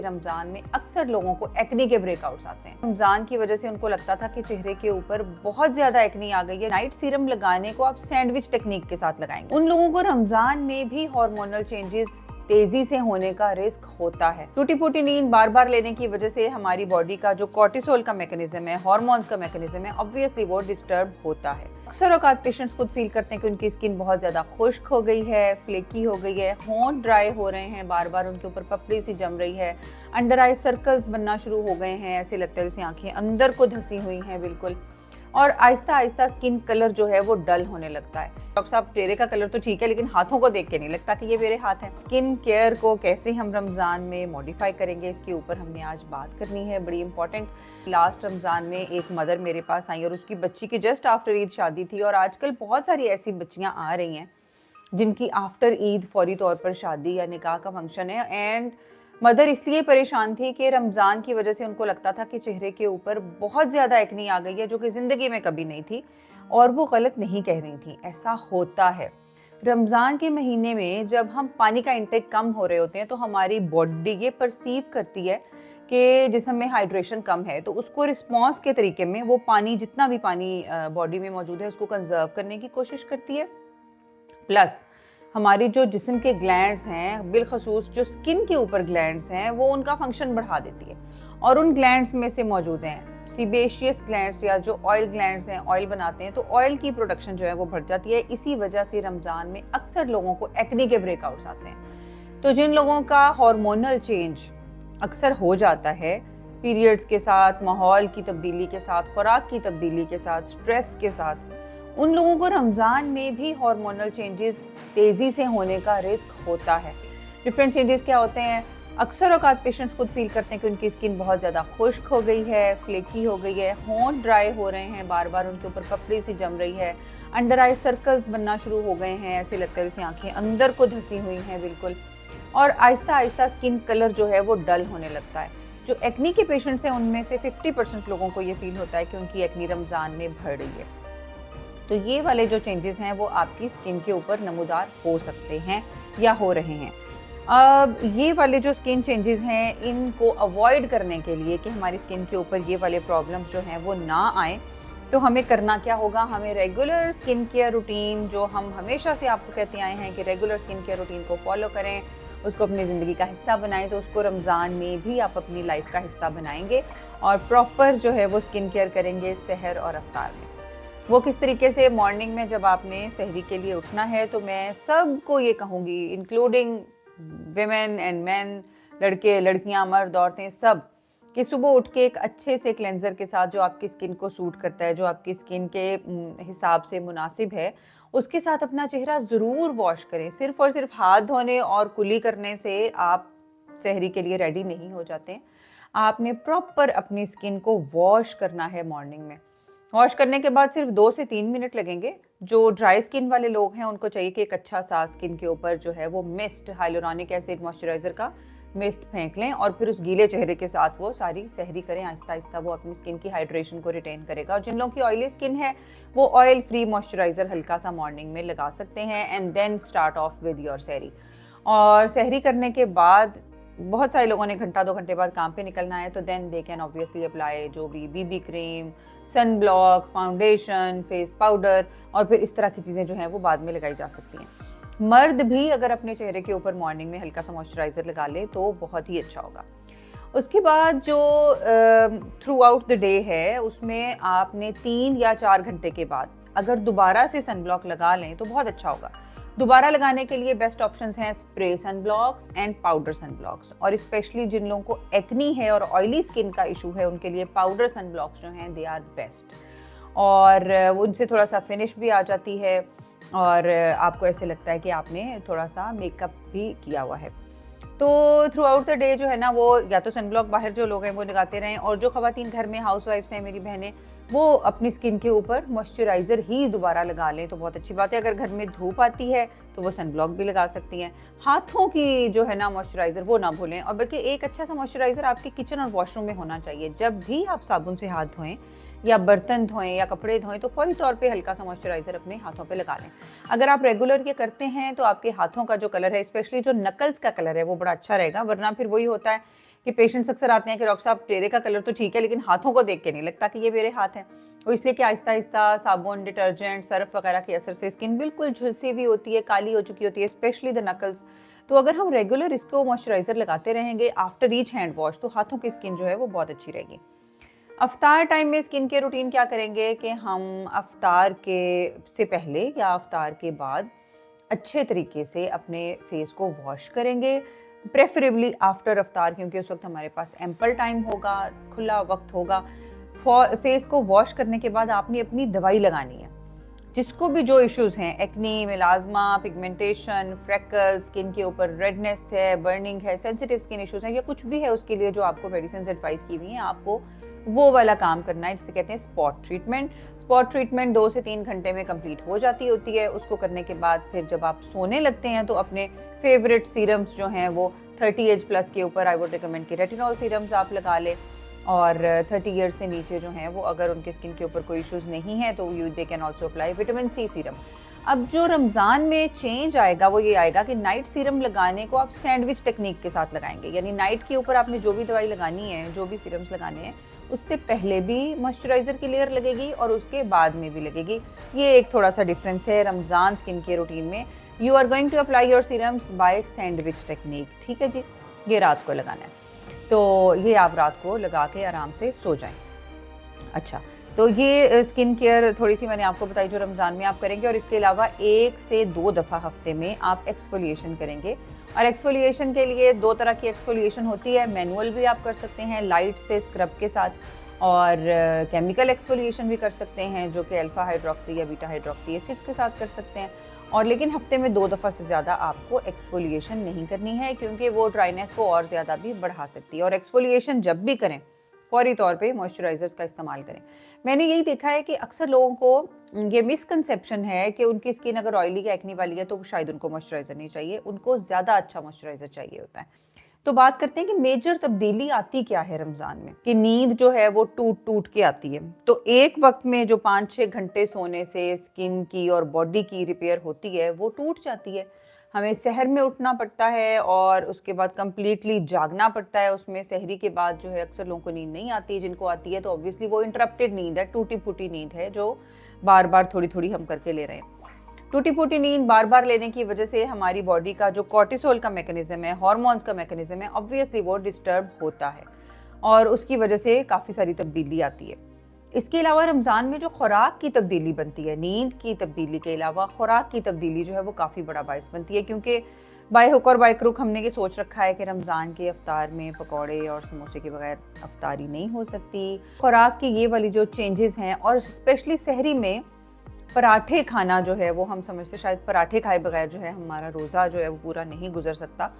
रमजान में अक्सर लोगों को एक्नी के ब्रेकआउट्स आते हैं। रमजान की वजह से उनको लगता था कि चेहरे के ऊपर बहुत ज्यादा एक्नी आ गई है। नाइट सीरम लगाने को आप सैंडविच टेक्निक के साथ लगाएंगे। उन लोगों को रमजान में भी हार्मोनल चेंजेस तेजी से होने का रिस्क होता है। टूटी फूटी नींद बार बार लेने की वजह से हमारी बॉडी का जो कॉर्टिसोल का मैकेनिज्म है, हार्मोन्स का मैकेनिज्म है, ऑब्वियसली वो डिस्टर्ब होता है। अक्सर औकात पेशेंट्स खुद फील करते हैं कि उनकी स्किन बहुत ज्यादा खुश्क हो गई है, फ्लेकी हो गई है, होंठ ड्राई हो रहे हैं, बार बार उनके ऊपर पपड़ी सी जम रही है, अंडर आई सर्कल्स बनना शुरू हो गए हैं, ऐसे लगता है जैसे आंखें अंदर को धसी हुई हैं बिल्कुल, और आहिस्ता आहिस्ता स्किन कलर जो है वो डल होने लगता है। डॉक्टर साहब चेहरे का कलर तो ठीक है, लेकिन हाथों को देख के नहीं लगता कि ये मेरे हाथ हैं। स्किन केयर को कैसे हम रमज़ान में मॉडिफाई करेंगे, इसके ऊपर हमने आज बात करनी है, बड़ी इंपॉर्टेंट। लास्ट रमज़ान में एक मदर मेरे पास आई और उसकी बच्ची की जस्ट आफ्टर ईद शादी थी, और आजकल बहुत सारी ऐसी बच्चियाँ आ रही हैं जिनकी आफ्टर ईद फौरी तौर पर शादी या निकाह का फंक्शन है, एंड मदर इसलिए परेशान थी कि रमज़ान की वजह से उनको लगता था कि चेहरे के ऊपर बहुत ज़्यादा एक्नी आ गई है, जो कि ज़िंदगी में कभी नहीं थी, और वो गलत नहीं कह रही थी। ऐसा होता है रमज़ान के महीने में, जब हम पानी का इंटेक कम हो रहे होते हैं तो हमारी बॉडी ये परसीव करती है कि जिसम में हाइड्रेशन कम है, तो उसको रिस्पॉन्स के तरीके में वो पानी, जितना भी पानी बॉडी में मौजूद है, उसको कंजर्व करने की कोशिश करती है। प्लस हमारी जो जिस्म के ग्लैंड्स हैं, बिलखसूस जो स्किन के ऊपर ग्लैंड्स हैं, वो उनका फंक्शन बढ़ा देती है, और उन ग्लैंड्स में से मौजूद हैं सीबेशियस ग्लैंड्स या जो ऑयल ग्लैंड्स हैं, ऑयल बनाते हैं, तो ऑयल की प्रोडक्शन जो है वो बढ़ जाती है। इसी वजह से रमज़ान में अक्सर लोगों को एक्नी के ब्रेकआउट्स आते हैं। तो जिन लोगों का हार्मोनल चेंज अक्सर हो जाता है पीरियड्स के साथ, माहौल की तब्दीली के साथ, खुराक की तब्दीली के साथ, स्ट्रेस के साथ, उन लोगों को रमज़ान में भी हार्मोनल चेंजेस तेज़ी से होने का रिस्क होता है। डिफरेंट चेंजेस क्या होते हैं? अक्सर औकात पेशेंट्स खुद फील करते हैं कि उनकी स्किन बहुत ज़्यादा खुश्क हो गई है, फ्लेकी हो गई है, होंठ ड्राई हो रहे हैं, बार बार उनके ऊपर पपड़ी सी जम रही है, अंडर आई सर्कल्स बनना शुरू हो गए हैं, ऐसे लगता है जैसे आंखें अंदर को धसी हुई हैं बिल्कुल, और आहिस्ता आहिस्ता स्किन कलर जो है वो डल होने लगता है। जो एक्नी के पेशेंट्स हैं उनमें से 50% लोगों को ये फील होता है कि उनकी एक्नी रमज़ान में बढ़ रही है। तो ये वाले जो चेंजेस हैं वो आपकी स्किन के ऊपर नमूदार हो सकते हैं या हो रहे हैं। अब ये वाले जो स्किन चेंजेस हैं, इनको अवॉइड करने के लिए कि हमारी स्किन के ऊपर ये वाले प्रॉब्लम्स जो हैं वो ना आए, तो हमें करना क्या होगा? हमें रेगुलर स्किन केयर रूटीन, जो हम हमेशा से आपको कहते आए हैं कि रेगुलर स्किन केयर रूटीन को फॉलो करें, उसको अपनी ज़िंदगी का हिस्सा बनाएं, तो उसको रमज़ान में भी आप अपनी लाइफ का हिस्सा बनाएंगे और प्रॉपर जो है वो स्किन केयर करेंगे सहर और अफ्तार में। वो किस तरीके से? मॉर्निंग में जब आपने सहरी के लिए उठना है, तो मैं सबको ये कहूँगी, इंक्लूडिंग विमेन एंड मैन, लड़के लड़कियाँ, मर्द औरतें, सब, कि सुबह उठ के एक अच्छे से क्लेंजर के साथ, जो आपकी स्किन को सूट करता है, जो आपकी स्किन के हिसाब से मुनासिब है, उसके साथ अपना चेहरा ज़रूर वॉश करें। सिर्फ और सिर्फ हाथ धोने और कुली करने से आप सहरी के लिए रेडी नहीं हो जाते। आपने प्रॉपर अपनी स्किन को वॉश करना है मॉर्निंग में। वॉश करने के बाद सिर्फ 2 से 3 मिनट लगेंगे। जो ड्राई स्किन वाले लोग हैं उनको चाहिए कि एक अच्छा सा स्किन के ऊपर जो है वो मिस्ट, हाइलुरोनिक एसिड मॉइस्चराइजर का मिस्ट फेंक लें, और फिर उस गीले चेहरे के साथ वो सारी सहरी करें। आहिस्ता आहिस्ता वो अपनी स्किन की हाइड्रेशन को रिटेन करेगा। और जिन लोगों की ऑयली स्किन है वो ऑयल फ्री मॉइस्चराइजर हल्का सा मॉर्निंग में लगा सकते हैं, and then start off with your sehri. और सहरी करने के बाद बहुत सारे लोगों ने घंटा 2 घंटे बाद काम पे निकलना है, तो then they can obviously apply जो भी BB cream, sunblock, foundation, face powder, और फिर इस तरह की चीज़ें जो हैं वो बाद में लगाई जा सकती हैं। मर्द भी अगर अपने चेहरे के ऊपर मॉर्निंग में हल्का सा मॉइस्चराइजर लगा ले तो बहुत ही अच्छा होगा। उसके बाद जो थ्रू आउट द डे है, उसमें आपने 3 या 4 घंटे के बाद अगर दोबारा से सन ब्लॉक लगा लें तो बहुत अच्छा होगा। दोबारा लगाने के लिए बेस्ट ऑप्शंस हैं spray sunblocks and powder sunblocks, और स्पेशली जिन लोगों को एक्नी है और ऑयली स्किन का इशू है उनके लिए पाउडर सन ब्लॉक्स जो हैं दे आर बेस्ट, और उनसे थोड़ा सा फिनिश भी आ जाती है, और आपको ऐसे लगता है कि आपने थोड़ा सा मेकअप भी किया हुआ है। तो थ्रू आउट द डे जो है ना, वो या तो सनब्लॉक बाहर जो लोग हैं वो लगाते रहें, और जो ख़वातीन घर में हाउसवाइफ्स हैं, मेरी बहनें, वो अपनी स्किन के ऊपर मॉइस्चराइज़र ही दोबारा लगा लें तो बहुत अच्छी बात है। अगर घर में धूप आती है तो वो सनब्लॉक भी लगा सकती हैं। हाथों की जो है ना मॉइस्चराइज़र वो ना भूलें, और बल्कि एक अच्छा सा मॉइस्चराइज़र आपके किचन और वॉशरूम में होना चाहिए। जब भी आप साबुन से हाथ धोएं या बर्तन धोएं या कपड़े धोएं तो फौरी तौर पे हल्का सा मॉइस्चराइज़र अपने हाथों पे लगा लें। अगर आप रेगुलर ये करते हैं तो आपके हाथों का जो कलर है, स्पेशली जो नकल्स का कलर है, वो बड़ा अच्छा रहेगा। वरना फिर वही होता है कि पेशेंट्स अक्सर आते हैं कि डॉक्टर साहब चेहरे का कलर तो ठीक है लेकिन हाथों को देख के नहीं लगता कि ये मेरे हाथ हैं। तो इसलिए कि आहिस्ता आहिस्ता साबुन, डिटर्जेंट, सर्फ वगैरह के असर से स्किन बिल्कुल झुलसी हुई होती है, काली हो चुकी होती है, स्पेशली द नकल्स। तो अगर हम रेगुलर इसको मॉइस्चराइजर लगाते रहेंगे आफ्टर ईच हैंड वॉश, तो हाथों की स्किन जो है वो बहुत अच्छी रहेगी। अफ्तार टाइम में स्किन केयर रूटीन क्या करेंगे कि हम अफ्तार के से पहले या अफ्तार के बाद अच्छे तरीके से अपने फेस को वॉश करेंगे, प्रेफरेबली आफ्टर अफ्तार, क्योंकि उस वक्त हमारे पास एम्पल टाइम होगा, खुला वक्त होगा। फेस को वॉश करने के बाद आपने अपनी दवाई लगानी है। जिसको भी जो इश्यूज हैं, acne, melasma, pigmentation, freckles, skin के ऊपर रेडनेस है, बर्निंग है, सेंसिटिव स्किन इश्यूज हैं या कुछ भी है, उसके लिए जो आपको मेडिसिन एडवाइस की हुई हैं, आपको वो वाला काम करना है, जिसे कहते हैं स्पॉट ट्रीटमेंट। स्पॉट ट्रीटमेंट 2 से 3 घंटे में कंप्लीट हो जाती होती है। उसको करने के बाद फिर जब आप सोने लगते हैं तो अपने फेवरेट सीरम्स जो हैं वो 30 एज प्लस के ऊपर आई वुड रिकमेंड कि रेटिनॉल सीरम्स आप लगा लें, और 30 ईयर्स से नीचे जो हैं वो अगर उनके स्किन के ऊपर कोई इश्यूज नहीं है तो they can also apply vitamin C serum. अब जो रमज़ान में चेंज आएगा वो ये आएगा कि नाइट सीरम लगाने को आप सैंडविच टेक्निक के साथ लगाएंगे, यानी नाइट के ऊपर आपने जो भी दवाई लगानी है, जो भी सीरम्स लगाने हैं, उससे पहले भी मॉइस्चराइजर की लेयर लगेगी और उसके बाद में भी लगेगी। ये एक थोड़ा सा डिफरेंस है रमज़ान स्किन केयर रूटीन में। You are going to apply your serums by sandwich technique, ठीक है जी। ये रात को लगाना है, तो ये आप रात को लगा के आराम से सो जाएं। अच्छा, तो ये स्किन केयर थोड़ी सी मैंने आपको बताई जो रमज़ान में आप करेंगे, और इसके अलावा 1 से 2 दफ़ा हफ्ते में आप एक्सफोलिएशन करेंगे। और एक्सफोलिएशन के लिए 2 तरह की एक्सफोलिएशन होती है, मैनुअल भी आप कर सकते हैं लाइट से स्क्रब के साथ, और केमिकल एक्सफोलिएशन भी कर सकते हैं जो कि अल्फा हाइड्रोक्सी या बीटा हाइड्रोक्सी एसिड्स के साथ कर सकते हैं। और लेकिन हफ्ते में 2 दफ़ा से ज़्यादा आपको एक्सफोलिएशन नहीं करनी है, क्योंकि वो ड्राइनेस को और ज़्यादा भी बढ़ा सकती है। और एक्सफोलिएशन जब भी करें फौरी तौर पे मॉइस्चराइजर्स का इस्तेमाल करें। मैंने यही देखा है कि अक्सर लोगों को ये मिसकंसेप्शन है कि उनकी स्किन अगर ऑयली या एक्नी वाली है तो शायद उनको मॉइस्चराइजर नहीं चाहिए, उनको ज़्यादा अच्छा मॉइस्चराइजर चाहिए होता है। तो बात करते हैं कि मेजर तब्दीली आती क्या है रमज़ान में, कि नींद जो है वो टूट टूट के आती है। तो एक वक्त में जो 5-6 घंटे सोने से स्किन की और बॉडी की रिपेयर होती है वो टूट जाती है। हमें सहर में उठना पड़ता है और उसके बाद कंप्लीटली जागना पड़ता है। उसमें सहरी के बाद जो है अक्सर लोगों को नींद नहीं आती, जिनको आती है तो ऑब्वियसली वो इंटरप्टेड नींद है, टूटी फूटी नींद है जो बार बार थोड़ी थोड़ी हम करके ले रहे हैं। टूटी फूटी नींद बार बार लेने की वजह से हमारी बॉडी का जो कॉर्टिसोल का मैकेनिज्म है, हार्मोन्स का मैकेनिज्म है, ऑब्वियसली वो डिस्टर्ब होता है और उसकी वजह से काफ़ी सारी तब्दीली आती है। इसके अलावा रमज़ान में जो खुराक की तब्दीली बनती है, नींद की तब्दीली के अलावा खुराक की तब्दीली जो है वो काफ़ी बड़ा बायस बनती है, क्योंकि बाय हुक और बाय क्रुक हमने ये सोच रखा है कि रमज़ान के अफ्तार में पकौड़े और समोसे के बगैर अफ्तारी नहीं हो सकती। खुराक की ये वाली जो चेंजेस हैं, और स्पेशली सहरी में पराठे खाना जो है वो हम समझते शायद पराठे खाए बगैर जो है हमारा रोज़ा जो है वो पूरा नहीं गुजर सकता।